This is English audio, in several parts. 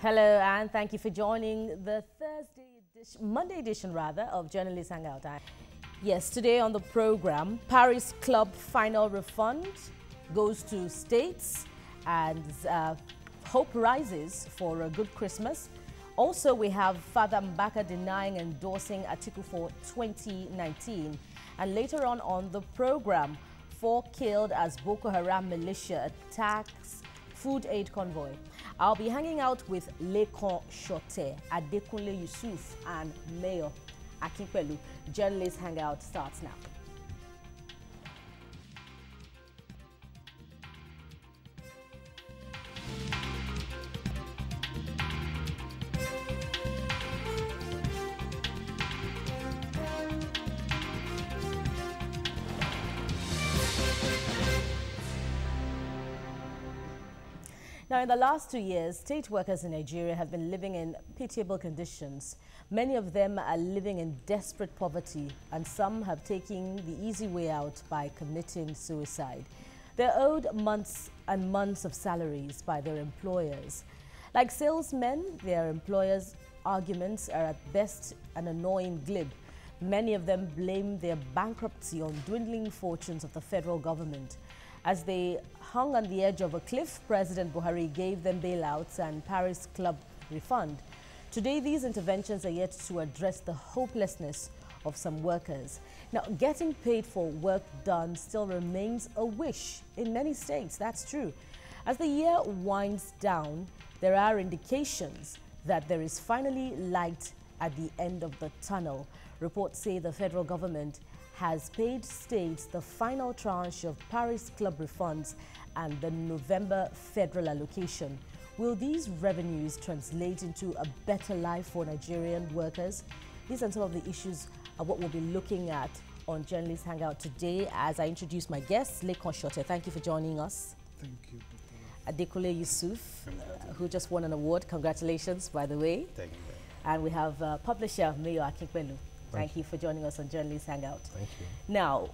Hello, and thank you for joining the Monday edition of Journalist Hangout. Yes, today on the program, Paris Club final refund goes to states and hope rises for a good Christmas. Also, we have Father Mbaka denying endorsing Atiku for 2019. And later on the program, 4 killed as Boko Haram militia attacks food aid convoy. I'll be hanging out with Lekon Shote, Adekunle Yusuf, and Mayor Akinpelu. Journalist Hangout starts now. Now, in the last 2 years, state workers in Nigeria have been living in pitiable conditions. Many of them are living in desperate poverty, and some have taken the easy way out by committing suicide. They're owed months and months of salaries by their employers. Like salesmen, their employers' arguments are at best an annoying glib. Many of them blame their bankruptcy on dwindling fortunes of the federal government. As they hung on the edge of a cliff, President Buhari gave them bailouts and Paris Club refund. Today, these interventions are yet to address the hopelessness of some workers. Now, getting paid for work done still remains a wish in many states. That's true. As the year winds down, there are indications that there is finally light at the end of the tunnel. Reports say the federal government has paid states the final tranche of Paris Club refunds and the November federal allocation. Will these revenues translate into a better life for Nigerian workers? These are some of the issues of what we'll be looking at on Journalist Hangout today as I introduce my guests. Lekon Shote, thank you for joining us. Thank you. Adekunle Yusuf, who just won an award. Congratulations, by the way. Thank you. And we have publisher Mayor Akinpelu. Thank you for joining us on Journalist Hangout. Thank you. Now,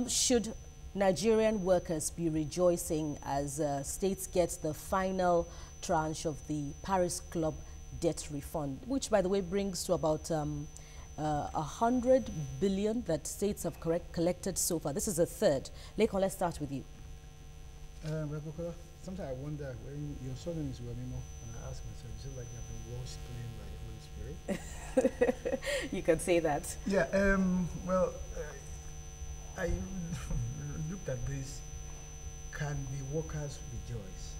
should Nigerian workers be rejoicing as states get the final tranche of the Paris Club debt refund, which, by the way, brings to about 100 billion that states have collected so far? This is a third. Lekon, let's start with you. Sometimes I wonder, when your surname is Wemimo, and I ask myself, is it like you have been well explained by the Holy Spirit? You can say that. Yeah, I looked at this. Can the workers rejoice?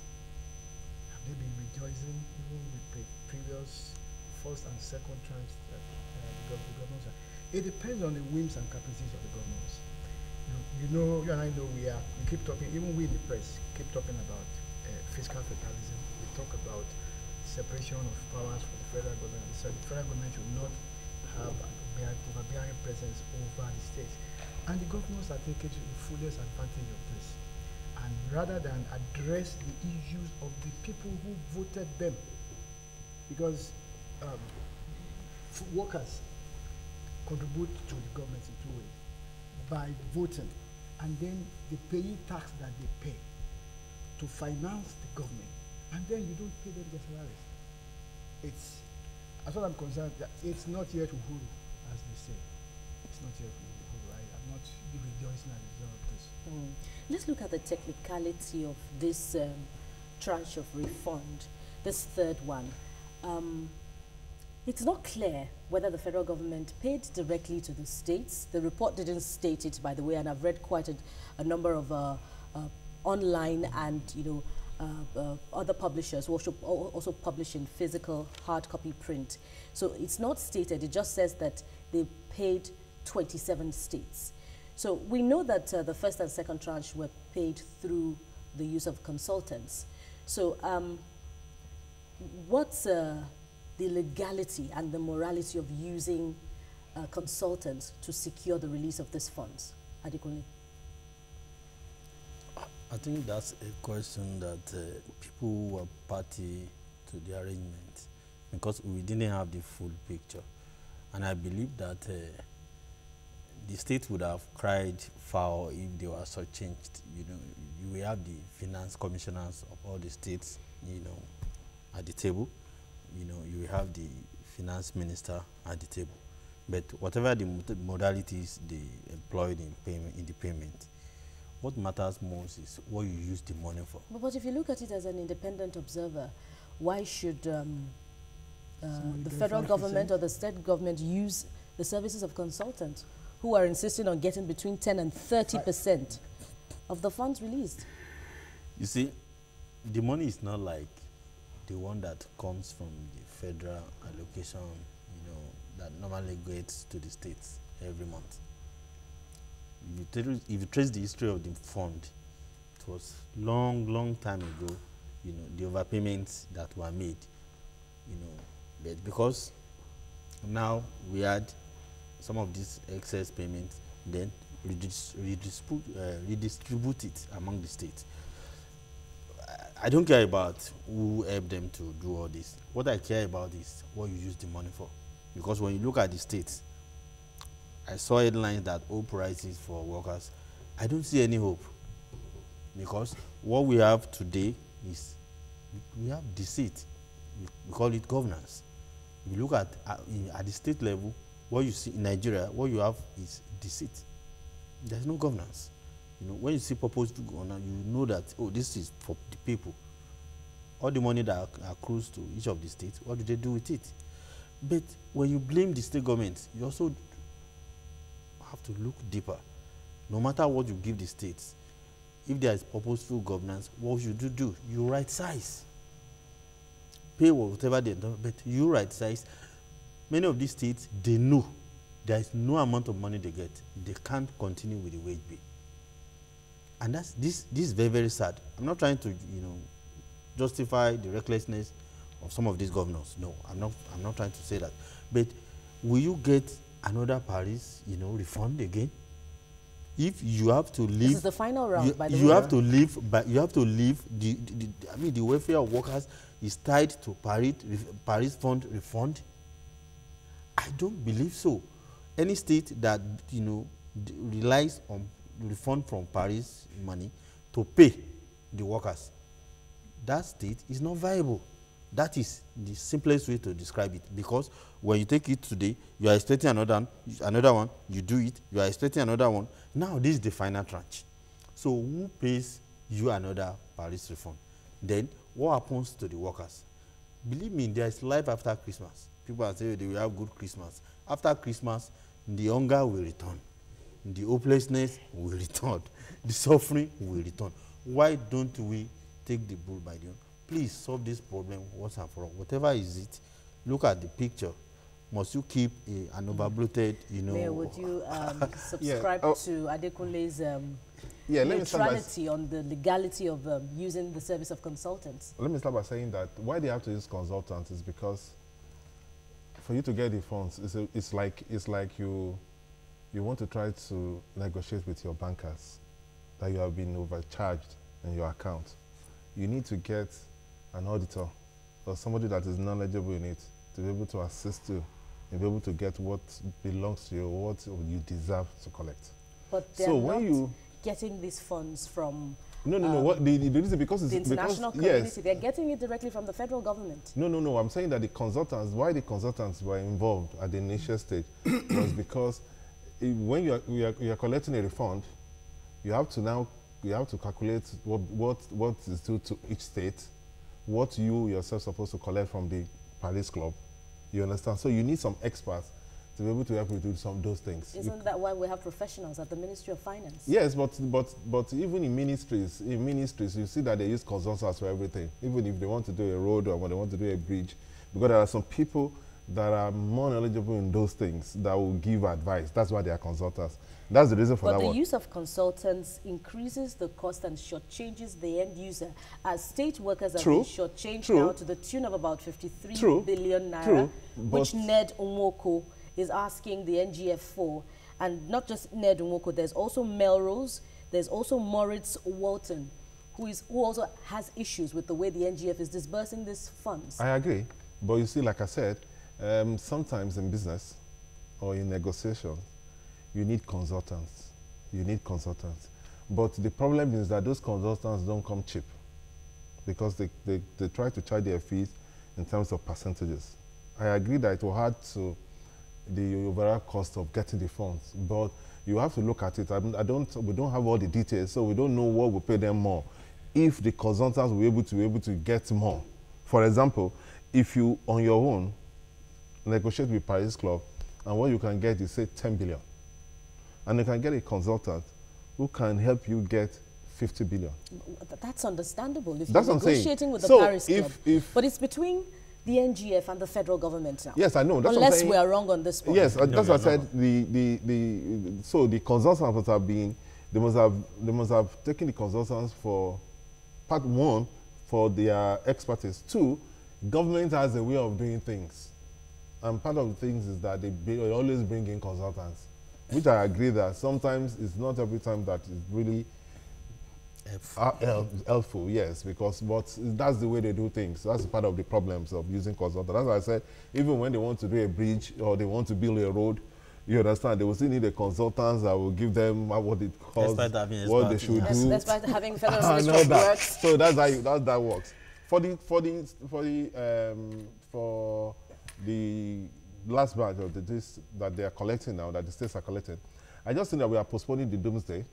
Have they been rejoicing even with the previous first and second tranche that the governments are? It depends on the whims and caprices of the governments. You know, you and I know we keep talking, even we in the press, keep talking about fiscal federalism. We talk about separation of powers for the federal government. So the federal government should not have an overbearing presence over the states. And the governors are taking the fullest advantage of this. And rather than address the issues of the people who voted them, because workers contribute to the government in 2 ways. By voting, and then the paying tax that they pay to finance the government, and then you don't pay them their salaries. It's, as far as I'm concerned, it's not yet Uhuru, as they say. It's not yet Uhuru. I'm not rejoicing at the result of this. Let's look at the technicality of this tranche of refund, this third one. It's not clear whether the federal government paid directly to the states. The report didn't state it, by the way, and I've read quite a number of online and other publishers who also publish in physical hard copy print. So it's not stated. It just says that they paid 27 states. So we know that the first and second tranche were paid through the use of consultants. So what's the legality and the morality of using consultants to secure the release of these funds? Adekunle. I think that's a question that people who were party to the arrangement, because we didn't have the full picture. And I believe that the state would have cried foul if they were so changed. You know, you will have the finance commissioners of all the states, you know, at the table. you know, you have the finance minister at the table. But whatever the modalities they employed in payment, in the payment, what matters most is what you use the money for. But if you look at it as an independent observer, why should the federal government or the state government use the services of consultants who are insisting on getting between 10 and 30% of the funds released? You see, the money is not like the one that comes from the federal allocation, you know, that normally gets to the states every month. If you trace the history of the fund, it was long time ago, you know, the overpayments that were made, you know, but because now we had some of these excess payments, then redistribute it among the states. I don't care about who helped them to do all this. What I care about is what you use the money for. Because when you look at the states, I saw headlines that hope rises for workers. I don't see any hope. Because what we have today is, we have deceit. We call it governance. You look at the state level, what you see in Nigeria, what you have is deceit. There's no governance. You know, when you see proposed governance, you know that, oh, this is for the people. All the money that accrues to each of the states, what do they do with it? But when you blame the state government, you also have to look deeper. No matter what you give the states, if there is purposeful governance, what should you do? You right size. Pay whatever they do, but you right size. Many of these states, they know there is no amount of money they get. They can't continue with the wage bill. And this is very, very sad. I'm not trying to, you know, justify the recklessness of some of these governors. No, I'm not trying to say that. But will you get another Paris, you know, refund again? If you have to leave, this is the final round. By the way, you have to leave, but you have to leave. I mean, the welfare of workers is tied to Paris fund refund. I don't believe so. Any state that, you know, relies on refund from Paris money to pay the workers, that state is not viable. That is the simplest way to describe it. Because when you take it today, you are expecting another one, you do it, you are expecting another one. Now this is the final tranche. So who pays you another Paris refund? Then what happens to the workers? Believe me, there is life after Christmas. People are saying they will have good Christmas. After Christmas, the hunger will return. The hopelessness will return. The suffering will return. Why don't we take the bull by the horn? Please solve this problem once and for all. Whatever is it, look at the picture. Must you keep an overbloated, you know? Mayor, would you subscribe to Adekunle's neutrality on the legality of using the service of consultants? Let me start by saying that why they have to use consultants is because for you to get the funds, it's like you want to try to negotiate with your bankers that you have been overcharged in your account. You need to get an auditor or somebody that is knowledgeable in it to be able to assist you and be able to get what belongs to you or what you deserve to collect. But they're not getting these funds from no. What the reason because it's the international community. Yes. They're getting it directly from the federal government. No. I'm saying that the consultants, why the consultants were involved at the initial stage was because when you are collecting a refund, you have to calculate what is due to each state, what you yourself supposed to collect from the Paris Club. You understand? So you need some experts to be able to help you do some of those things. Isn't that why we have professionals at the Ministry of Finance? Yes, but even in ministries, you see that they use consultants for everything. Even if they want to do a road or when they want to do a bridge, because there are some people that are more knowledgeable in those things that will give advice. That's why they are consultants. That's the reason for that one. But the use of consultants increases the cost and shortchanges the end user, as state workers have been shortchanged now to the tune of about 53 billion naira, which Ned Nwoko is asking the NGF for. And not just Ned Nwoko, there's also Melrose, there's also Moritz Walton, who also has issues with the way the NGF is disbursing these funds. I agree. But you see, like I said, sometimes in business or in negotiation, you need consultants. But the problem is that those consultants don't come cheap because they try to charge their fees in terms of percentages. I agree that it will add to the overall cost of getting the funds, but you have to look at it. We don't have all the details, so we don't know what will pay them more. If the consultants will be able to get more. For example, if you, on your own, negotiate with Paris Club, and what you can get is, say, 10 billion. And you can get a consultant who can help you get 50 billion. That's understandable if That's you're what I'm saying. negotiating with the So Paris Club. But it's between the NGF and the federal government now. Yes, I know. That's Unless we are wrong on this one. Yes, No, that's what I said. So the consultants must have been, they must have taken the consultants for part one for their expertise. Two, government has a way of doing things, and part of the things is that they always bring in consultants, which I agree that sometimes it's not every time that is really helpful, yes, but that's the way they do things. That's part of the problems of using consultants. That's why I said, even when they want to do a bridge or they want to build a road, you understand, they will still need a consultant that will give them what it costs, what they should do. Despite having federal ministry of works. So that's how that works. For the last batch of this that they are collecting now, that the states are collecting, I just think that we are postponing the doomsday.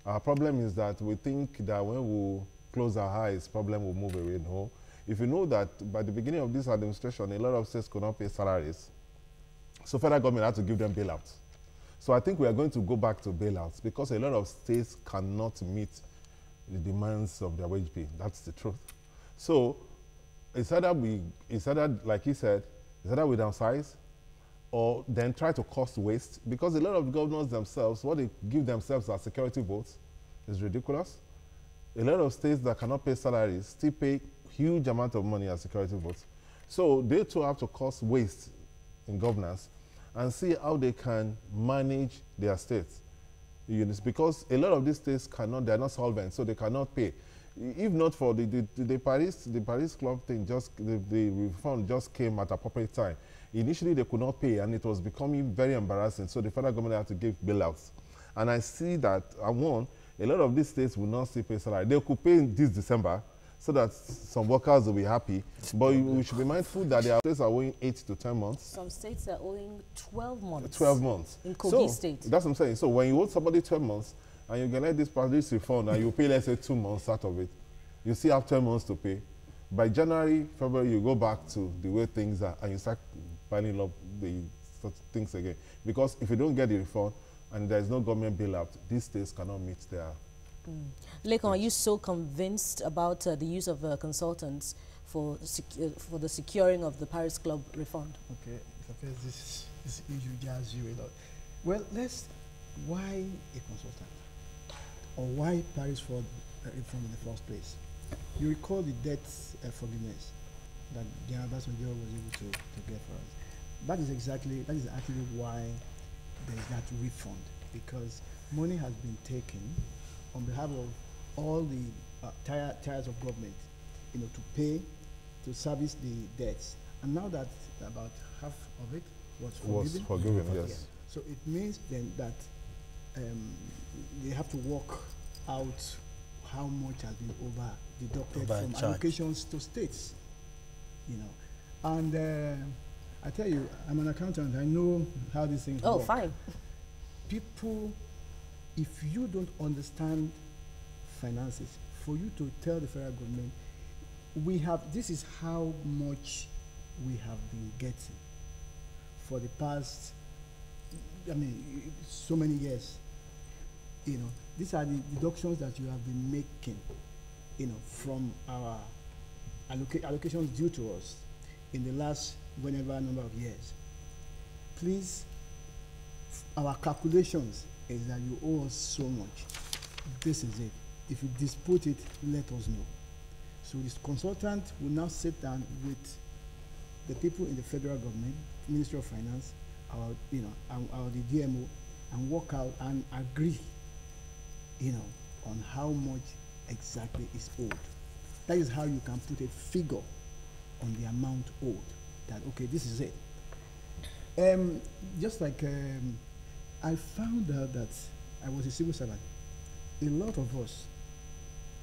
Our problem is that we think that when we close our eyes, problem will move away. No. If you know that by the beginning of this administration, a lot of states could not pay salaries, so federal government had to give them bailouts. So I think we are going to go back to bailouts because a lot of states cannot meet the demands of their wage bill. That's the truth. So it's either like he said, it's either we downsize or then try to cost waste, because a lot of governors themselves, what they give themselves as security votes is ridiculous. A lot of states that cannot pay salaries still pay huge amount of money as security votes. So they too have to cost waste in governance and see how they can manage their states. Because a lot of these states cannot, they're not solvent, so they cannot pay. If not for the Paris Club thing, the refund just came at appropriate time. Initially, they could not pay, and it was becoming very embarrassing, so the federal government had to give bailouts. And I see that, a lot of these states will not still pay salary. They could pay this December, so that some workers will be happy. But we should be mindful that their states are owing 8 to 10 months. Some states are owing 12 months. 12 months. In Kogi State. That's what I'm saying. So when you owe somebody 12 months, and you get this refund, and you pay, let's say, 2 months out of it, you still have 10 months to pay. By January, February, you go back to the way things are, and you start piling up the things again. Because if you don't get the refund, and there is no government bailout, these states cannot meet their... Lekon, are you so convinced about the use of consultants for the securing of the Paris Club refund? Okay, this issue jars you a lot. Well, why a consultant? Or why Paris Fraud refund in the first place? You recall the debt forgiveness that General Basanjo was able to get for us. That is actually why there is that refund, because money has been taken on behalf of all the tiers of government, to pay, to service the debts. And now that about half of it was forgiven. Yes. Yeah. So it means then that they have to work out how much has been deducted from allocations to states, And I tell you, I'm an accountant. I know how these things work. Oh, fine. People, if you don't understand finances, for you to tell the federal government, this is how much we have been getting for the past, so many years. These are the deductions that you have been making, from our allocations due to us in the last whenever number of years. Please, our calculations is that you owe us so much. This is it. If you dispute it, let us know. So this consultant will now sit down with the people in the federal government, Ministry of Finance, our the DMO, and work out and agree, on how much exactly is owed. That is how you can put a figure on the amount owed. That, okay, this is it. Just like I found out that I was a civil servant. A lot of us,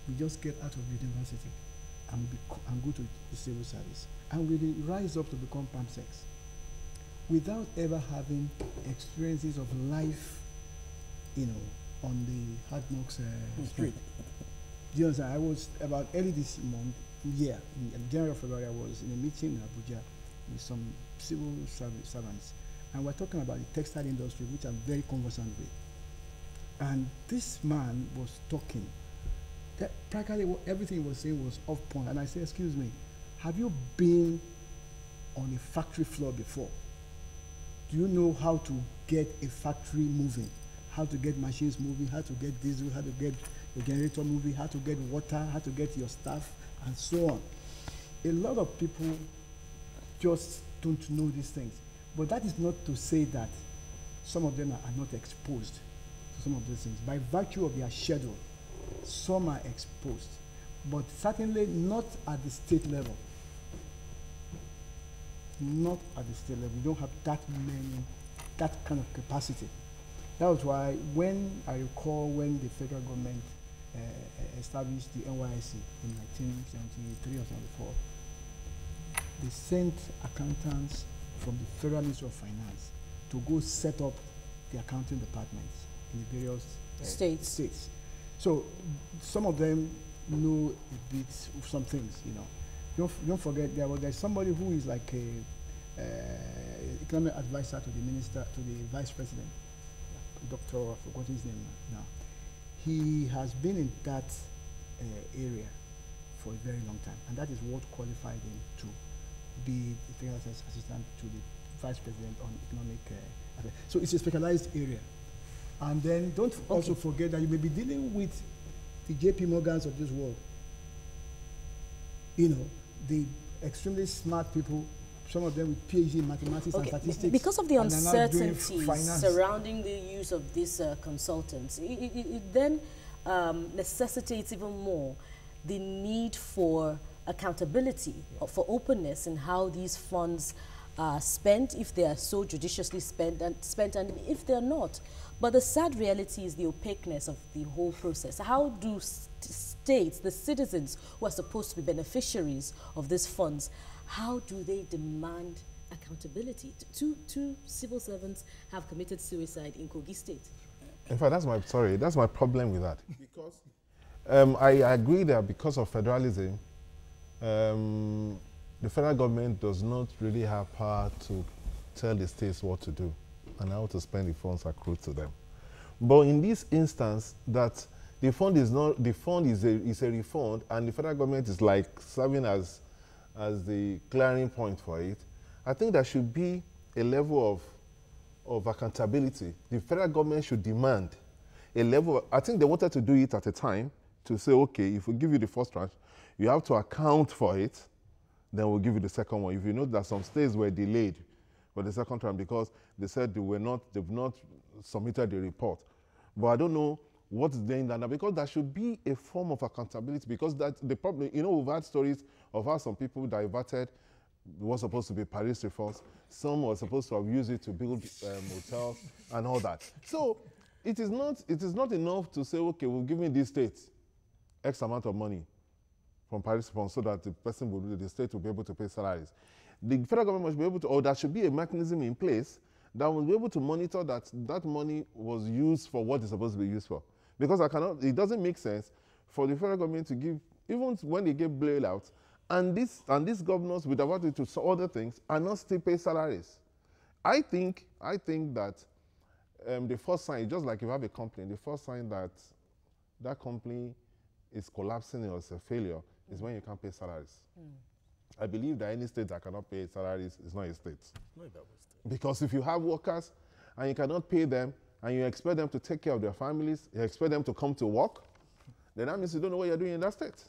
we just get out of university and go to the civil service and will rise up to become PAMSECs without ever having experiences of life, you know, on the hard knocks street. Do you understand? I was about early this month, in January or February, I was in a meeting in Abuja with some civil servants, and we're talking about the textile industry, which I'm very conversant with. And this man was talking. Practically everything he was saying was off point. And I said, excuse me, have you been on a factory floor before? Do you know how to get a factory moving? How to get machines moving, how to get diesel, how to get a generator moving, how to get water, how to get your staff, and so on. A lot of people just don't know these things. But that is not to say that some of them are not exposed to some of these things. By virtue of their schedule, some are exposed, but certainly not at the state level. Not at the state level. We don't have that kind of capacity. That was why when I recall when the federal government established the NYSC in 1973 or 74, they sent accountants from the Federal Ministry of Finance to go set up the accounting departments in the various states. So some of them know a bit of some things, you know. Don't forget there's somebody who is like a economic advisor to the minister, to the vice president, Dr. I forgot his name now. He has been in that area for a very long time, and that is what qualified him to be the technical assistant to the vice president on economic affairs. So it's a specialized area. And then don't also forget that you may be dealing with the JP Morgans of this world. You know, the extremely smart people, some of them with PhD in mathematics and statistics. Because of the uncertainty surrounding the use of these consultants, it then necessitates even more the need for accountability, for openness in how these funds are spent, if they are so judiciously spent, and if they're not. But the sad reality is the opaqueness of the whole process. How do states, the citizens who are supposed to be beneficiaries of these funds, how do they demand accountability? Two civil servants have committed suicide in Kogi State. In fact, that's my problem with that. Because I agree that because of federalism, the federal government does not really have power to tell the states what to do and how to spend the funds accrued to them. But in this instance, that the fund is a refund, and the federal government is like serving as the clearing point for it. I think there should be a level of accountability. The federal government should demand a level. I think they wanted to do it at a time to say, okay, if we give you the first tranche, you have to account for it. Then we'll give you the second one. If you know that some states were delayed for the second time because they said they've not submitted the report. But I don't know what's doing that now, because there should be a form of accountability, because that's the problem. You know, we've had stories of how some people diverted what was supposed to be Paris reforms. Some were supposed to have used it to build hotels and all that. So it is not enough to say, okay, we'll give me this state X amount of money from Paris reforms so that the state will be able to pay salaries. The federal government must be able to, or there should be a mechanism in place that will be able to monitor that that money was used for what it's supposed to be used for. Because it doesn't make sense for the federal government to give, even when they give bailouts, and these governors with awarded to other things are not still pay salaries. I think that the first sign, just like you have a company, the first sign that that company is collapsing or is a failure is when you can't pay salaries. I believe that any state that cannot pay salaries is not a state. Not a state. Because if you have workers and you cannot pay them and you expect them to take care of their families, you expect them to come to work, then that means you don't know what you're doing in that state.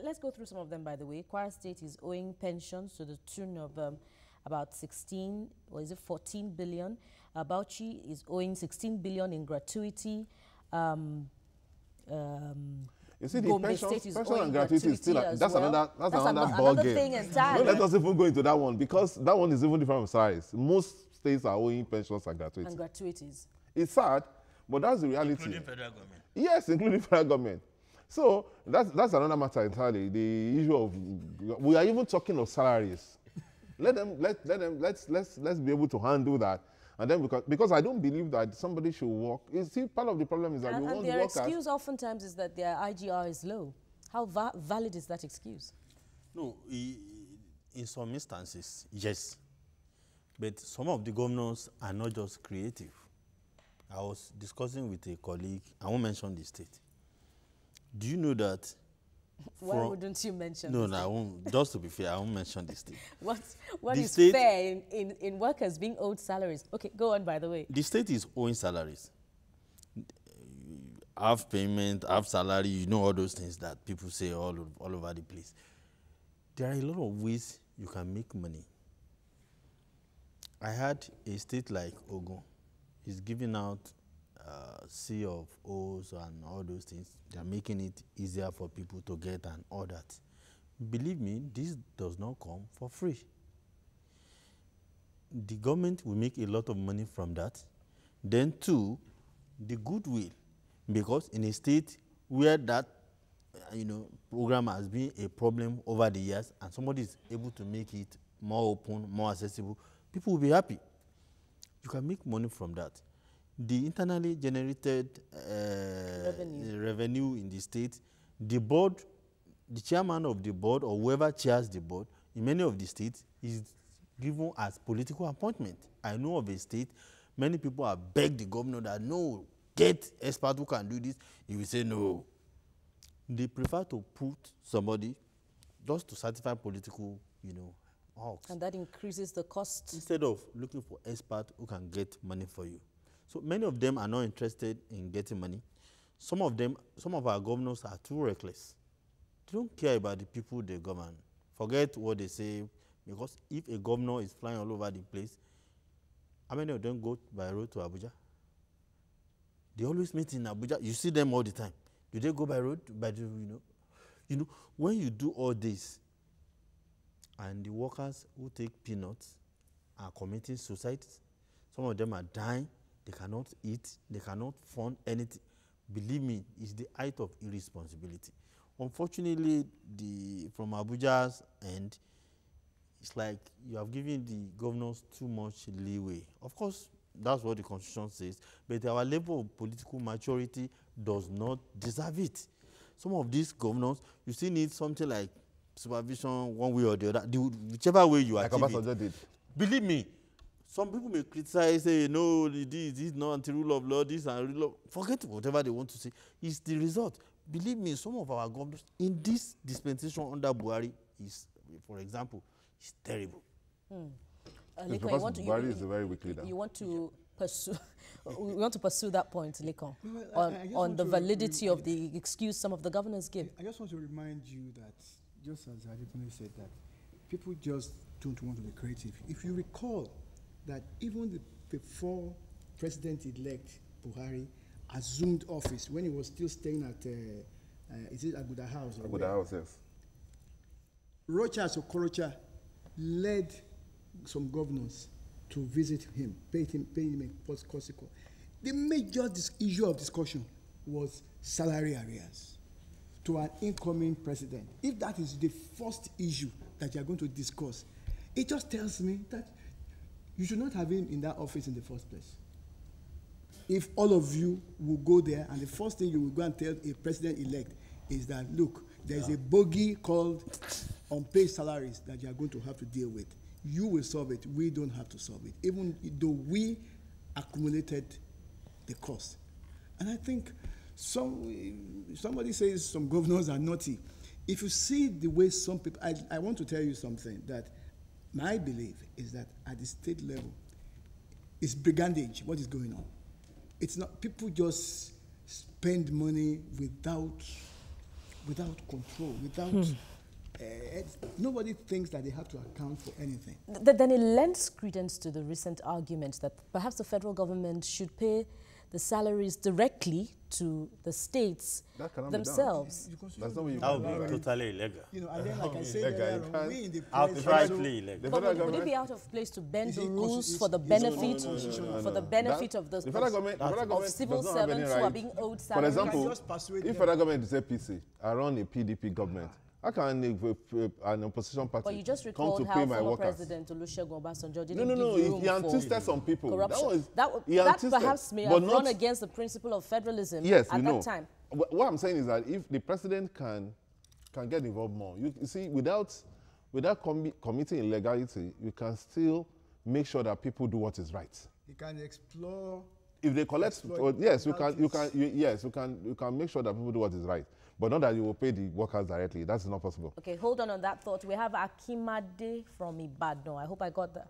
Let's go through some of them, by the way. Kwara State is owing pensions to the tune of about 14 billion. Bauchi is owing 16 billion in gratuity. You see, the Gombe pension and gratuity is still that's well. another ball game. Thing entirely. Don't let us even go into that one, because that one is even different from salaries. Most states are owing pensions and gratuity. And gratuities. It's sad, but that's the reality. Including federal government. Yes, including federal government. So that's another matter entirely. The issue of, we are even talking of salaries. Let's be able to handle that. And then because I don't believe that somebody should work. You see, part of the problem is that we want their workers. excuse oftentimes is that their IGR is low. How valid is that excuse? No, in some instances, yes. But some of the governors are not just creative. I was discussing with a colleague, I won't mention the state. Do you know that? Why wouldn't you mention No, this no, I won't. Just to be fair, I won't mention the state. What The is state, fair in workers being owed salaries? Okay, go on, by the way. the state is owing salaries. Half payment, half salary, you know all those things that people say all over the place. There are a lot of ways you can make money. I had a state like Ogun is giving out C of O's and all those things. They are making it easier for people to get and all that. Believe me, this does not come for free. The government will make a lot of money from that. Then two, the goodwill, because in a state where that program has been a problem over the years and somebody is able to make it more open, more accessible, people will be happy. You can make money from that. The internally generated revenue in the state, the board, the chairman of the board or whoever chairs the board in many of the states is given as political appointment. I know of a state, many people have begged the governor that no, get experts who can do this. He will say no. They prefer to put somebody just to satisfy political, hawks. And that increases the cost. Instead of looking for experts who can get money for you. So many of them are not interested in getting money. Some of our governors are too reckless. They don't care about the people they govern. Forget what they say, because if a governor is flying all over the place, how many of them go by road to Abuja? They always meet in Abuja. You see them all the time. Do they go by road? When you do all this, and the workers who take peanuts are committing suicide, some of them are dying, they cannot eat, they cannot fund anything. Believe me, it's the height of irresponsibility. Unfortunately, from Abuja's end, it's like you have given the governors too much leeway. Of course, that's what the Constitution says, but our level of political maturity does not deserve it. Some of these governors, you still need something like supervision one way or the other, whichever way you achieve it. Did. Believe me, some people may criticize, say, no, this is not anti-rule of law, this and rule of... Forget whatever they want to say. It's the result. Believe me, some of our governors in this dispensation under Buhari is, for example, is terrible. Lekon, Buhari is a very weak leader. You want to pursue... we want to pursue that point, Lekon, Well, on the validity of the excuse some of the governors give. I just want to remind you that, just as Adekunle said, that people just don't want to be creative. If you recall that even before President-elect Buhari assumed office, when he was still staying at, is it Aguda House? Aguda House, yes. Rocha Okorocha led some governors to visit him, pay him a consequence. The major issue of discussion was salary arrears to an incoming president. If that is the first issue that you are going to discuss, it just tells me that you should not have him in that office in the first place. If all of you will go there and the first thing you will go and tell a president-elect is that, look, there's a bogey called unpaid salaries that you are going to have to deal with. You will solve it. We don't have to solve it, even though we accumulated the cost. And I think somebody says some governors are naughty. If you see the way some people, I want to tell you something, that my belief is that at the state level, it's brigandage, what is going on. It's not, people just spend money without control, without, nobody thinks that they have to account for anything. Then it lends credence to the recent argument that perhaps the federal government should pay the salaries directly to the states That cannot be done. themselves. That's not what you That can would do. be totally illegal. You know, and then like I said Illegal, earlier you on, can't- we in the Outrightly illegal. The But federal would it government, be out of place to bend Is the it rules consti- for the is- benefit no, for the benefit of those the federal government, the federal of government civil does not have any servants who are right. being owed For salaries? example, just persuade if them. federal government is APC, I run a PDP government. How can an opposition party But you just come recalled to how pay my former workers? President Olusegun Obasanjo didn't No. give room He for anticipated some people. corruption. He That anticipated, perhaps may but have run not- against the principle of federalism Yes, at we that know. time. What I'm saying is that if the president can get involved more, you see, without committing illegality, you can still make sure that people do what is right. You can explore. If they collect, Exploit yes, you legalities. can make sure that people do what is right, but not that you will pay the workers directly. That's not possible. Okay, hold on that thought. We have Akimade from Ibadan. I hope I got that.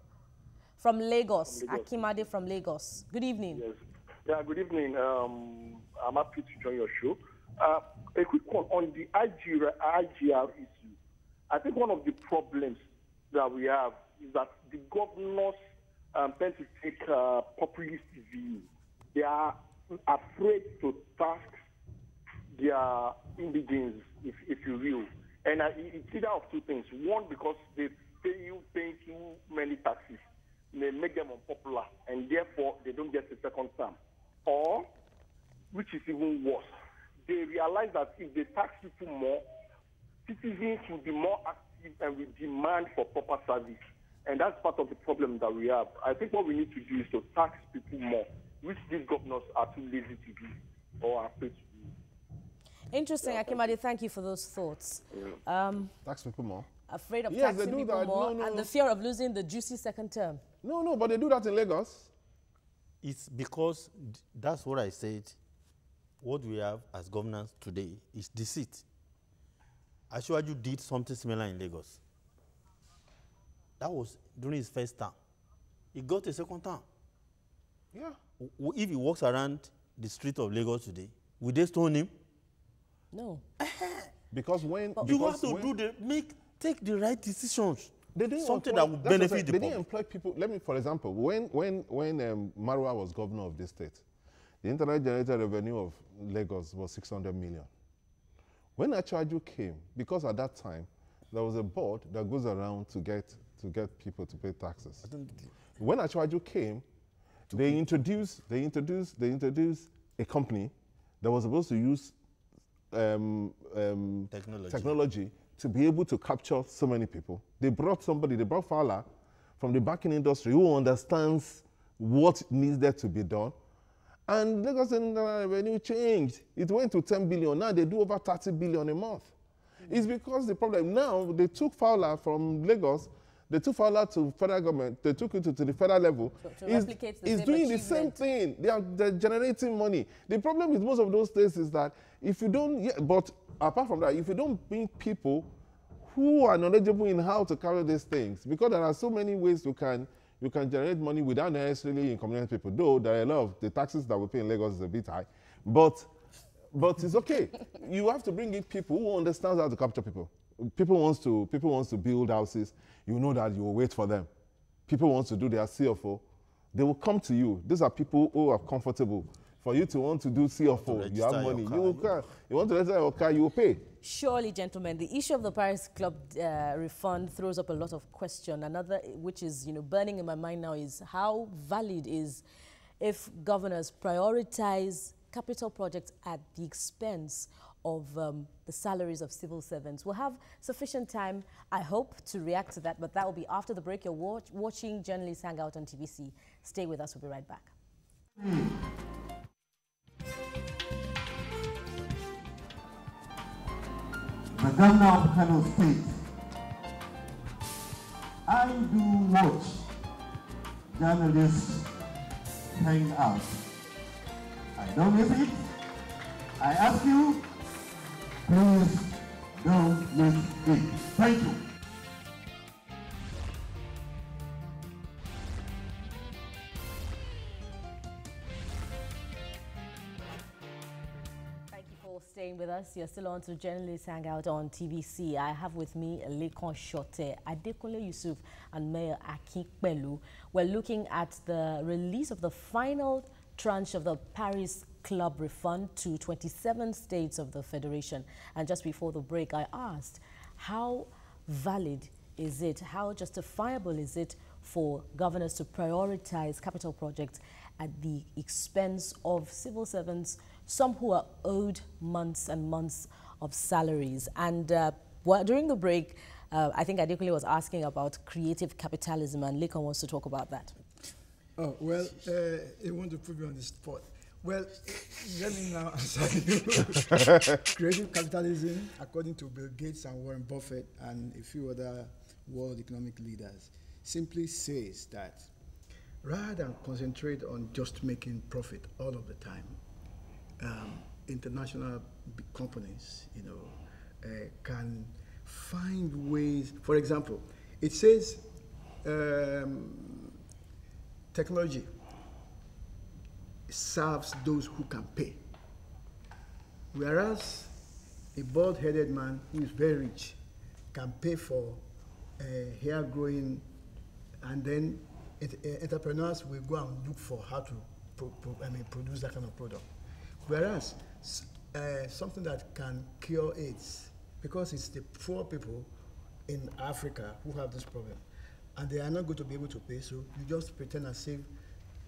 From Lagos. Akimade from Lagos. Good evening. Yes. Yeah, good evening. I'm happy to join your show. A quick one on the IGR issue. I think one of the problems that we have is that the governors tend to take a populist view. They are afraid to tax their indigents, if you will. And it's either of two things. One, because they paying too many taxes may make them unpopular, and therefore they don't get a second term. Or, which is even worse, they realize that if they tax people more, citizens will be more active and will demand for proper service. And that's part of the problem that we have. I think what we need to do is to tax people more, which these governors are too lazy to do or are afraid to do. Interesting, Akimade. Thank you for those thoughts. Tax people more. Afraid of Yes, they taxing do people that. more No. and the fear of losing the juicy second term. No, but they do that in Lagos. It's because that's what I said. What we have as governance today is deceit. Ashwaju did something similar in Lagos. That was during his first term. He got a second term. Yeah. If he walks around the street of Lagos today, would they stone him? No. Because when You have to take the right decisions. they didn't Something employ- that will that's what I'm benefit saying. the They didn't public. employ people. Let me, for example, when Marwa was governor of the state, the internal generated revenue of Lagos was 600 million. When Achaju came, because at that time there was a board that goes around to get people to pay taxes. When Achaju came, they introduced a company that was supposed to use technology to be able to capture so many people. They brought Fowler from the banking industry who understands what needed to be done. And Lagos revenue changed. It went to 10 billion. Now they do over 30 billion a month. It's because the problem now, they took Fowler from Lagos, they took Fowler to federal government, they took it to the federal level. To replicate the It's same doing the same achievement. thing. They're generating money. The problem with most of those states is that if you don't, but apart from that, if you don't bring people who are knowledgeable in how to carry these things, because there are so many ways you can generate money without necessarily inconveniencing people. Though there are a lot of the taxes that we pay in Lagos is a bit high, but it's okay. You have to bring in people who understand how to capture people. People wants to build houses. You know that you will wait for them. People wants to do their CFO. They will come to you. These are people who are comfortable. For you to want to do CFO, you have money. You want to register your car, you will pay. Surely, gentlemen, the issue of the Paris Club refund throws up a lot of question. Another, which is burning in my mind now, is how valid is if governors prioritize capital projects at the expense of the salaries of civil servants. We'll have sufficient time, I hope, to react to that, but that will be after the break. You're watching Journalists Hangout on TVC. Stay with us. We'll be right back. The governor of Kano State, I do watch journalists hang out. I don't miss it. I ask you, please don't miss it. Thank you. Staying with us, you're still on to Journalists Hangout on TVC. I have with me Lekon Shote, Adekunle Yusuf, and Mayor Akinpelu. We're looking at the release of the final tranche of the Paris Club refund to 27 states of the Federation. And just before the break, I asked, how valid is it, how justifiable is it for governors to prioritize capital projects at the expense of civil servants, some who are owed months and months of salaries? And during the break, I think Adekunle was asking about creative capitalism, and Lekon wants to talk about that. Oh, well, I want to put you on the spot. Well, let me now answer you. Creative capitalism, according to Bill Gates and Warren Buffett and a few other world economic leaders, simply says that rather than concentrate on just making profit all of the time, international big companies, can find ways. For example, it says technology serves those who can pay, whereas a bald-headed man who is very rich can pay for hair growing, and then entrepreneurs will go and look for how to produce that kind of product. Whereas something that can cure AIDS, because it's the poor people in Africa who have this problem, and they are not going to be able to pay, so you just pretend as if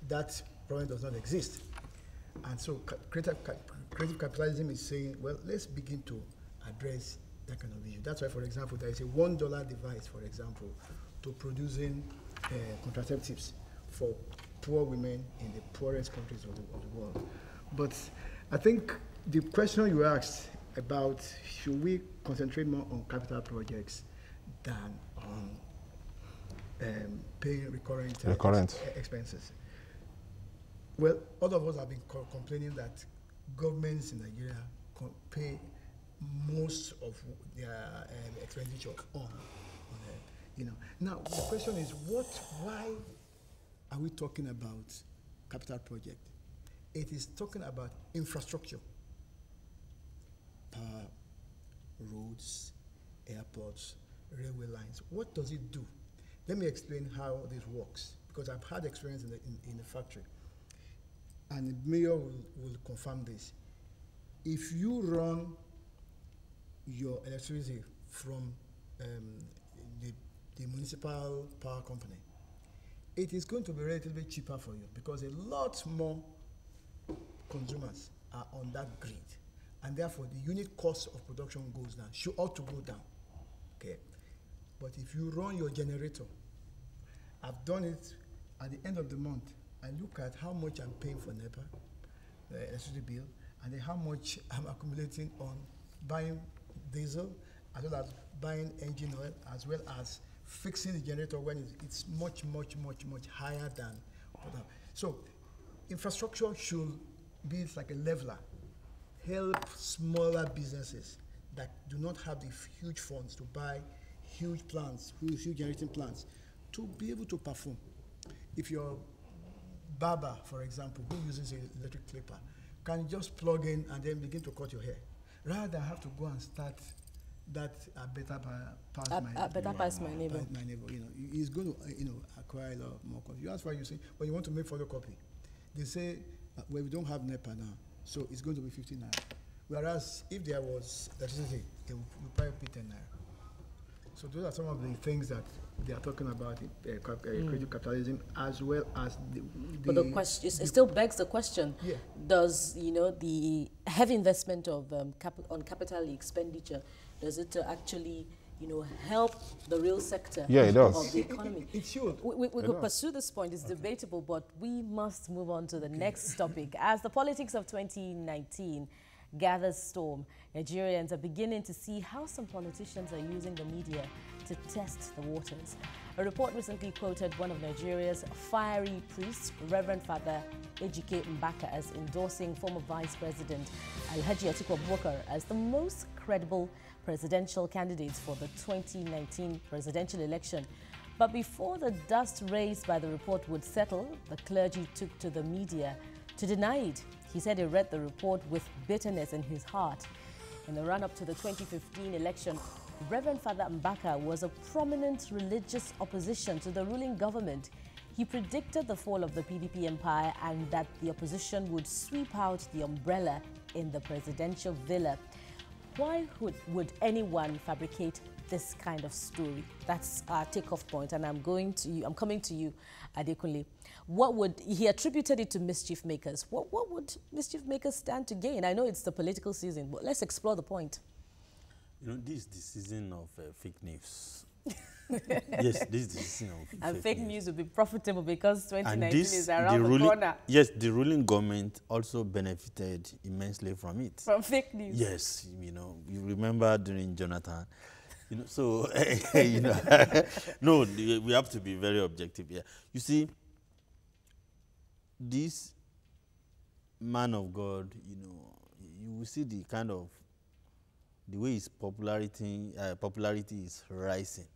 that problem does not exist. And so creative capitalism is saying, well, let's begin to address that kind of issue. That's why, for example, there is a $1 device, for example, to producing contraceptives for poor women in the poorest countries of the world. But I think the question you asked about should we concentrate more on capital projects than on paying recurrent expenses. Well, all of us have been complaining that governments in Nigeria pay most of their expenditure on Now, the question is, why are we talking about capital project? It is talking about infrastructure, power, roads, airports, railway lines. What does it do? Let me explain how this works, because I've had experience in the factory. And the mayor will confirm this. If you run your electricity from the municipal power company, it is going to be relatively cheaper for you because a lot more consumers are on that grid, and therefore the unit cost of production goes down, ought to go down. Okay, but if you run your generator, I've done it at the end of the month. I look at how much I'm paying for NEPA, the electricity bill, and then how much I'm accumulating on buying diesel, as well as buying engine oil, as well as fixing the generator when it's much higher than. So infrastructure should be like a leveler, help smaller businesses that do not have the huge funds to buy huge plants, huge generating plants, to be able to perform. If you're barber, for example, who uses an electric clipper, can just plug in and then begin to cut your hair, rather than have to go and start that better pass my neighbor. He's going to acquire a lot more cost. You ask why you say, well, you want to make photocopy. They say, well, we don't have NEPA now, so it's going to be 15 naira. Whereas if there was electricity, you probably pay 10 naira. So those are some of the things that they are talking about, creative capitalism, as well as but the question, it still begs the question, yeah. Does, the heavy investment of on capital expenditure, does it actually, help the real sector Yeah, it does. of the economy? It should. We could pursue this point. It's debatable, but we must move on to the next topic. As the politics of 2019 gathers storm, Nigerians are beginning to see how some politicians are using the media to test the waters. A report recently quoted one of Nigeria's fiery priests, Reverend Father Ejike Mbaka, as endorsing former Vice President Alhaji Atiku Abubakar as the most credible presidential candidates for the 2019 presidential election. But before the dust raised by the report would settle, the clergy took to the media to deny it. He said he read the report with bitterness in his heart. In the run-up to the 2015 election, Reverend Father Mbaka was a prominent religious opposition to the ruling government. He predicted the fall of the PDP empire and that the opposition would sweep out the umbrella in the presidential villa. Why would anyone fabricate this kind of story? That's our takeoff point, and I'm coming to you, Adekunle. He attributed it to mischief makers. What would mischief makers stand to gain? I know it's the political season, but let's explore the point. You know, this is the season of fake news. Yes, this is the season of and fake news will be profitable because 2019 is around the ruling corner. Yes, the ruling government also benefited immensely from it. From fake news. Yes, you know, you remember during Jonathan, you know, so, you know, no, we have to be very objective here. You see, this man of God, you know, you will see the kind of, the way his popularity is rising.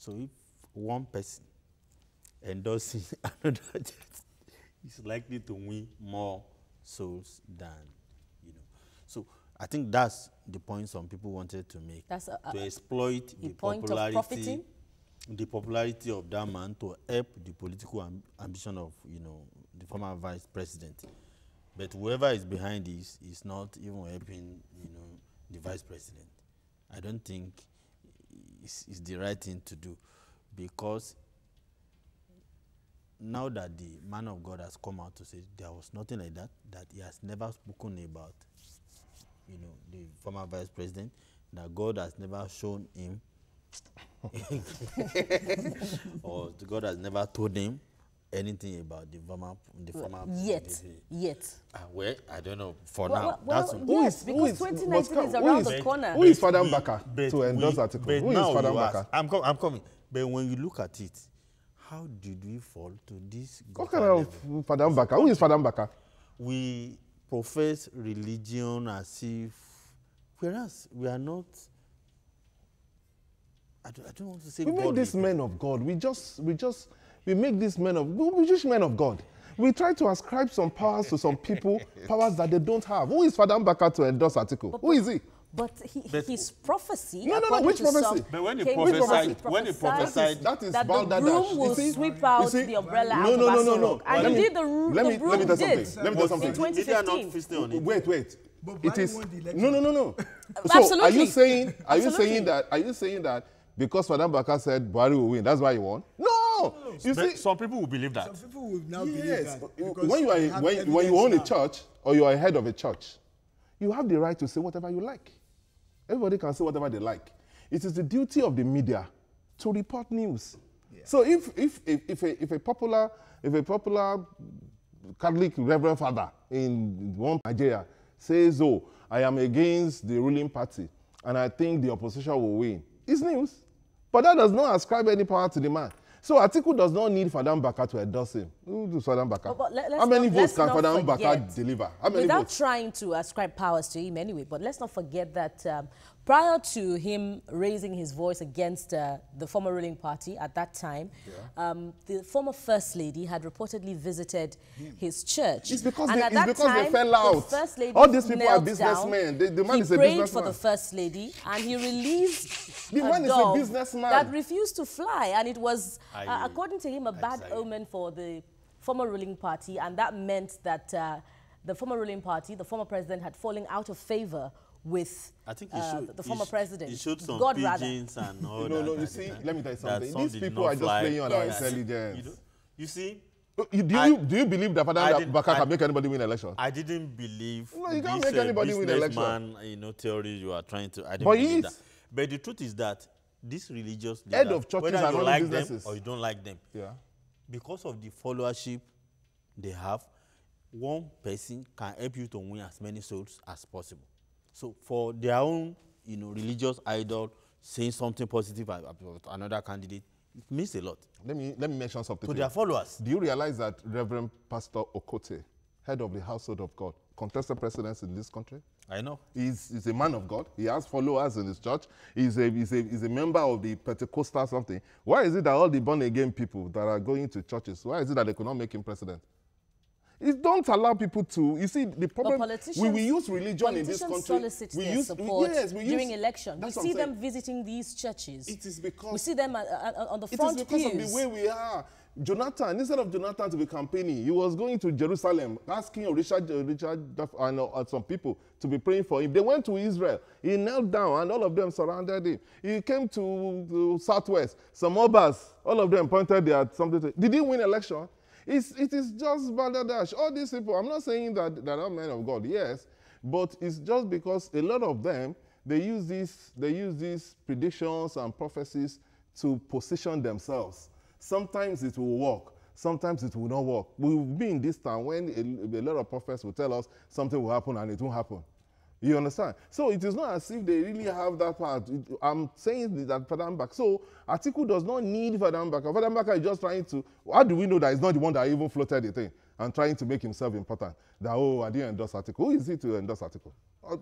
So if one person endorsing another, is likely to win more souls than, you know. So I think that's the point some people wanted to make. That's to exploit the popularity of that man to help the political ambition of, you know, the former vice president. But whoever is behind this is not even helping, you know, the vice president. I don't think it's the right thing to do, because now that the man of God has come out to say there was nothing like that, that he has never spoken about, you know, the former vice president, that God has never shown him, or God has never told him anything about the former yet. Well, I don't know. For now, that's because 2019 is around the corner. Who is Father Mbaka to endorse article? Who is Father Mbaka? I'm coming. But when you look at it, how did we fall to this? What kind of Father Mbaka? Who is Father Mbaka? We profess religion as if, whereas we are not. I don't want to say. We make these men of God. We make these men of, we just men of God. We try to ascribe some powers to some people, powers that they don't have. Who is Father Mbaka to endorse article? Who is he? But his prophecy. No, which prophecy? But when he prophesied, that is that the broom will sweep out the umbrella out of Asoro. And indeed, the broom did. Let me tell something. In 2015. Wait. It is no. Absolutely. So are you saying that because Father Mbaka said Buhari will win, that's why he won? No. You see, some people will believe that. Some people will now believe that. When you own a church or you are head of a church, you have the right to say whatever you like. Everybody can say whatever they like. It is the duty of the media to report news. Yeah. So if a popular Catholic Reverend Father in one Nigeria says, "Oh, I am against the ruling party and I think the opposition will win," it's news. But that does not ascribe any power to the man. So Atiku does not need Father Mbaka to endorse him. Who does Father Mbaka? How many votes can Father Mbaka deliver? How many Without votes? trying to ascribe powers to him anyway, but let's not forget that prior to him raising his voice against the former ruling party at that time, the former First Lady had reportedly visited his church. It's because, and they fell out. The First Lady all these people are businessmen. The man is a businessman. He prayed for the First Lady and he released the man is a businessman that refused to fly, and it was, according to him, a bad omen for the former ruling party, and that meant that the former ruling party, the former president, had fallen out of favor with the former president. He showed some God pigeons and all that. No, you see, let me tell you something. These people are just playing on our intelligence. You see? Do you believe that Father Mbaka can make anybody win election? I didn't believe you can't make anybody win election. Man, theory you are trying to. I didn't believe that. But the truth is that these religious leaders, head of churches, whether you like businesses, them or you don't like them, because of the followership they have, one person can help you to win as many souls as possible. So for their own, religious idol saying something positive about another candidate, it means a lot. Let me mention something to their followers. Do you realize that Reverend Pastor Okote, head of the household of God, contested presidency in this country? I know. He's a man of God. He has followers in his church. He's a member of the Pentecostal something. Why is it that all the born-again people that are going to churches, why is it that they could not make him president? It don't allow people to. You see, the problem. We use religion in this country. Solicit their support during election. We see them visiting these churches. It is because we see them on the front pews. It is because of the way we are. Jonathan, instead of Jonathan to be campaigning, he was going to Jerusalem, asking Richard and some people to be praying for him. They went to Israel. He knelt down, and all of them surrounded him. He came to Southwest. Some Obas, all of them pointed there at something. Did he win election? It is just balderdash. All these people, I'm not saying that they're not men of God, yes, but it's just because a lot of them, they use these predictions and prophecies to position themselves. Sometimes it will work, sometimes it will not work. We've been in this time when a lot of prophets will tell us something will happen and it won't happen. You understand? So it is not as if they really have that part. I'm saying that Father Mbaka. So Atiku does not need Father Mbaka. Father Mbaka is just trying to, how do we know that he's not the one that even floated the thing and trying to make himself important? That, oh, I didn't endorse Atiku. Who is he to endorse Atiku?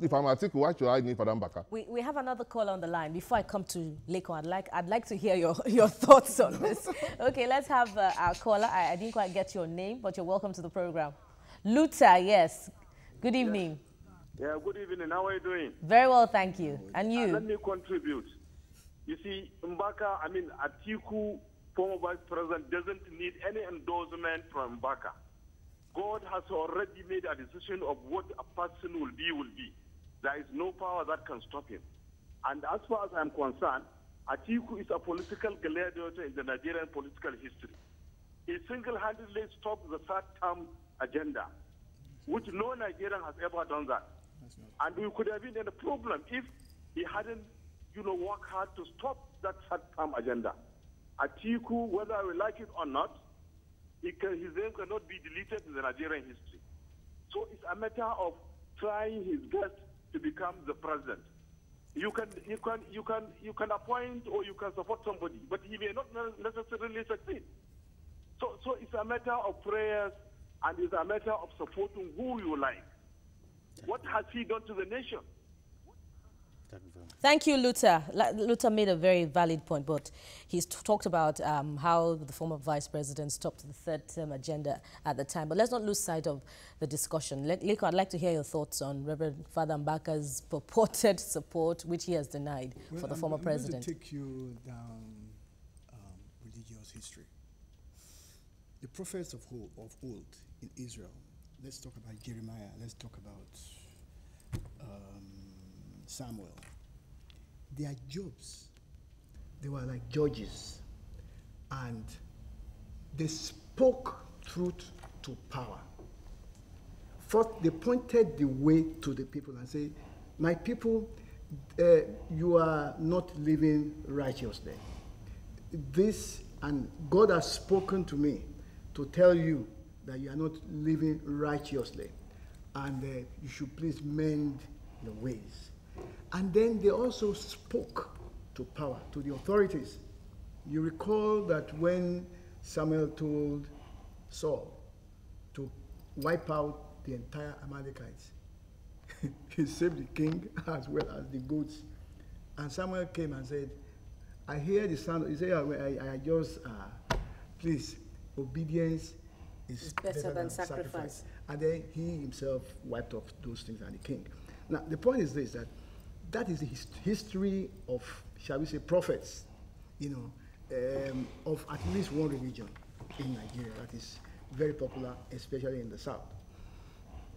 If I'm Atiku, why should I need Father Mbaka? We have another call on the line. Before I come to Leko, I'd like to hear your thoughts on this. Okay, let's have our caller. I didn't quite get your name, but you're welcome to the program. Luther, yes. Good evening. Yes. Yeah, good evening. How are you doing? Very well, thank you. And you? Let me contribute. You see, Mbaka, Atiku, former vice president, doesn't need any endorsement from Mbaka. God has already made a decision of what a person will be. There is no power that can stop him. And as far as I'm concerned, Atiku is a political gladiator in the Nigerian political history. He single-handedly stopped the third-term agenda, which no Nigerian has ever done that. And we could have been in a problem if he hadn't, worked hard to stop that third-term agenda. Atiku, whether we like it or not, his name cannot be deleted in the Nigerian history. So it's a matter of trying his best to become the president. You can appoint or you can support somebody, but he may not necessarily succeed. So it's a matter of prayers, and it's a matter of supporting who you like. What has he done to the nation? Thank you, Luther. Luther made a very valid point, but he's talked about how the former vice president stopped the third-term agenda at the time. But let's not lose sight of the discussion. Leko, I'd like to hear your thoughts on Reverend Father Mbaka's purported support, which he has denied for the former president. I'm going to take you down religious history. The prophets of old in Israel, let's talk about Jeremiah, let's talk about Samuel. Their jobs, they were like judges, and they spoke truth to power. First, they pointed the way to the people and said, my people, you are not living righteously. This, and God has spoken to me to tell you that you are not living righteously, and you should please mend your ways. And then they also spoke to power, to the authorities. You recall that when Samuel told Saul to wipe out the entire Amalekites, he saved the king as well as the goats. And Samuel came and said, I hear the sound. He said, I just, please, obedience is better than sacrifice. And then he himself wiped off those things and the king. Now, the point is this, that is the history of, shall we say, prophets, of at least one religion in Nigeria that is very popular, especially in the South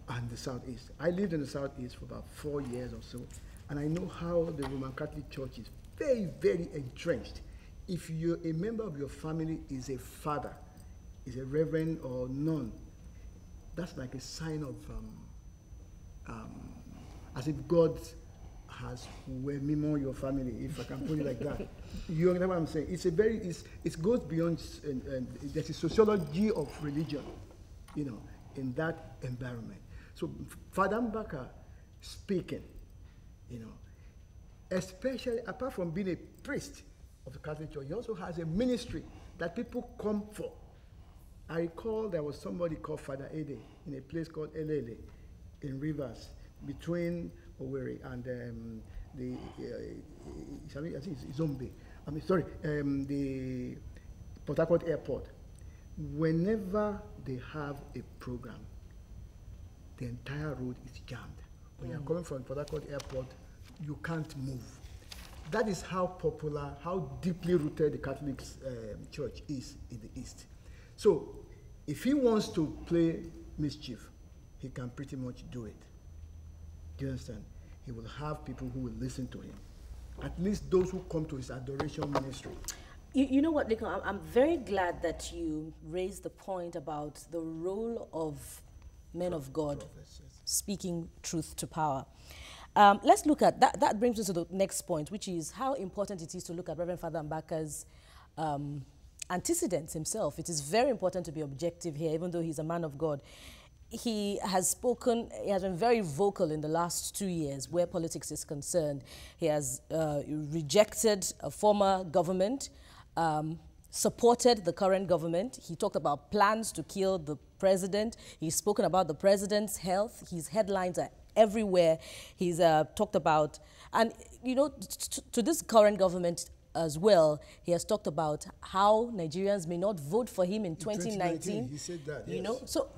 and the Southeast. I lived in the Southeast for about 4 years or so, and I know how the Roman Catholic Church is very, very entrenched. If a member of your family is a father, is a reverend or nun, that's like a sign of, as if God has well your family, if I can put it like that. You understand what I'm saying? It goes beyond, there's a sociology of religion, in that environment. So Father Mbaka speaking, especially apart from being a priest of the Catholic Church, he also has a ministry that people come for. I recall there was somebody called Father Ede in a place called Elele in Rivers, between Owerri and I think it's Zombe. The Port Harcourt Airport. Whenever they have a program, the entire road is jammed. When you're coming from Port Harcourt Airport, you can't move. That is how popular, how deeply rooted the Catholic Church is in the East. So if he wants to play mischief, he can pretty much do it. Do you understand? He will have people who will listen to him. At least those who come to his adoration ministry. You know what, Lincoln, I'm very glad that you raised the point about the role of men of God speaking truth to power. Let's look at that. That brings us to the next point, which is how important it is to look at Reverend Father Mbaka's antecedents himself. It is very important to be objective here, even though he's a man of God. He has been very vocal in the last 2 years where politics is concerned. He has rejected a former government, supported the current government. He talked about plans to kill the president. He's spoken about the president's health. His headlines are everywhere. He's talked about, and you know, to this current government as well, he has talked about how Nigerians may not vote for him in 2019. He said that, you yes. know, so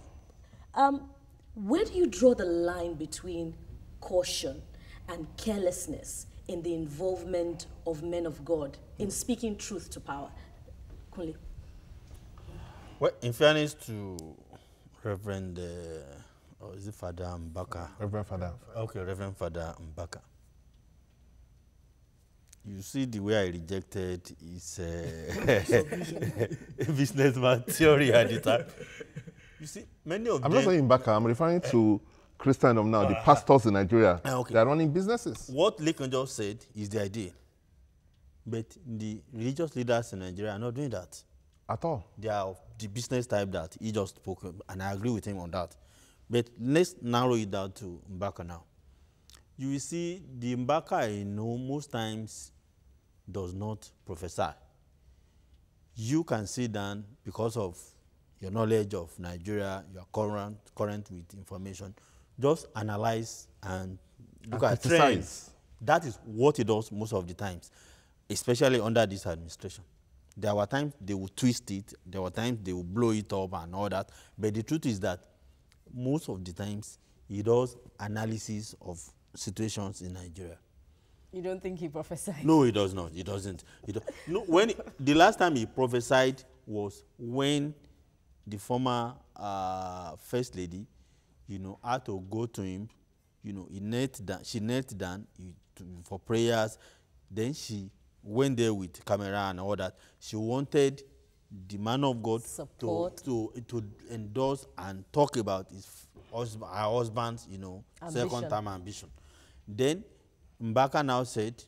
where do you draw the line between caution and carelessness in the involvement of men of God in speaking truth to power? Kunle. Well, in fairness to Reverend, or is it Father Mbaka? Reverend Father. Okay, Reverend Father Mbaka. You see the way I rejected his businessman theory at the time. You see, many of them... I'm not saying Mbaka, I'm referring to Christendom now, the pastors in Nigeria. Okay. They are running businesses. What Lincoln just said is the idea. But the religious leaders in Nigeria are not doing that. At all. They are the business type that he just spoke, and I agree with him on that. But let's narrow it down to Mbaka now. You will see the Mbaka I know most times does not prophesy. You can sit down because of your knowledge of Nigeria, you are current with information, just analyze and look at trends. That is what he does most of the times, especially under this administration. There were times they will twist it, there were times they will blow it up and all that, but the truth is that most of the times he does analysis of situations in Nigeria. You don't think he prophesied? No, he does not. He doesn't. No, the last time he prophesied was when the former first lady, you know, had to go to him. You know, she knelt down for prayers. Then she went there with camera and all that. She wanted the man of God to endorse and talk about her husband's, you know, second-term ambition. Then Mbaka now said,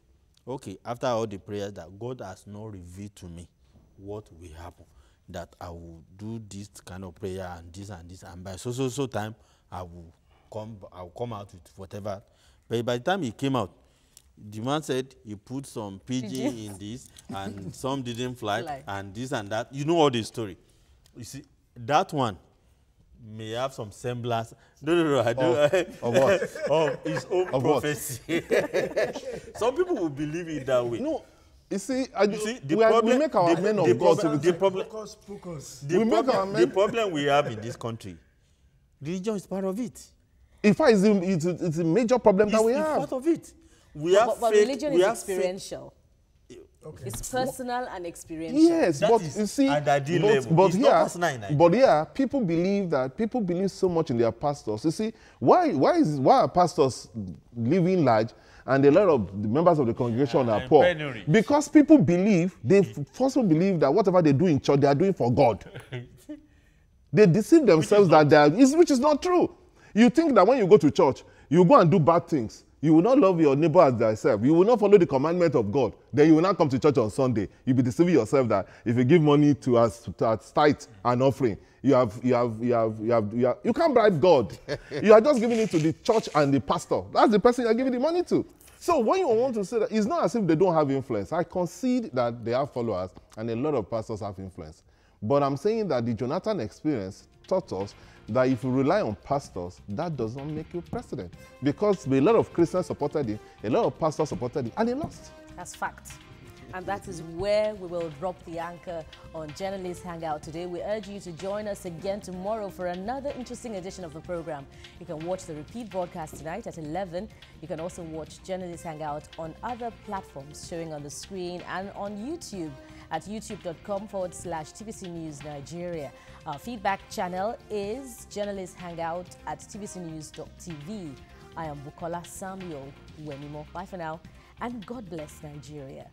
okay, after all the prayers, that God has not revealed to me what will happen, that I will do this kind of prayer and this, and by so time I will come out with whatever. But by the time he came out, the man said he put some PG in this and some didn't fly and this and that. You know all the story. You see, that one may have some semblance. No, I do. Of what? Of his own of prophecy. Some people will believe it that way. No, you see, we make our men of God to be... The problem we have in this country, religion is part of it. In fact, it's a major problem that we have. It's part of it. But religion is experiential. Okay. It's personal and experiential. Yes, but you see, but here, people believe so much in their pastors. You see, why are pastors living large and a lot of the members of the congregation are poor? Because people believe, they also believe that whatever they do in church, they are doing for God. They deceive themselves which is not true. You think that when you go to church, you go and do bad things. You will not love your neighbor as thyself. You will not follow the commandment of God. Then you will not come to church on Sunday. You'll be deceiving yourself that if you give money to us tithe and offering, you can't bribe God. You are just giving it to the church and the pastor. That's the person you're giving the money to. So when you want to say that, it's not as if they don't have influence. I concede that they have followers and a lot of pastors have influence. But I'm saying that the Jonathan experience taught us that if you rely on pastors, that does not make you president. Because a lot of Christians supported him, a lot of pastors supported him, and he lost. That's fact. And that is where we will drop the anchor on Journalist Hangout today. We urge you to join us again tomorrow for another interesting edition of the program. You can watch the repeat broadcast tonight at 11. You can also watch Journalist Hangout on other platforms showing on the screen and on YouTube at youtube.com/TVC News Nigeria. Our feedback channel is Journalist Hangout at tvcnews.tv. I am Bukola Samuel Wenimo. Bye for now, and God bless Nigeria.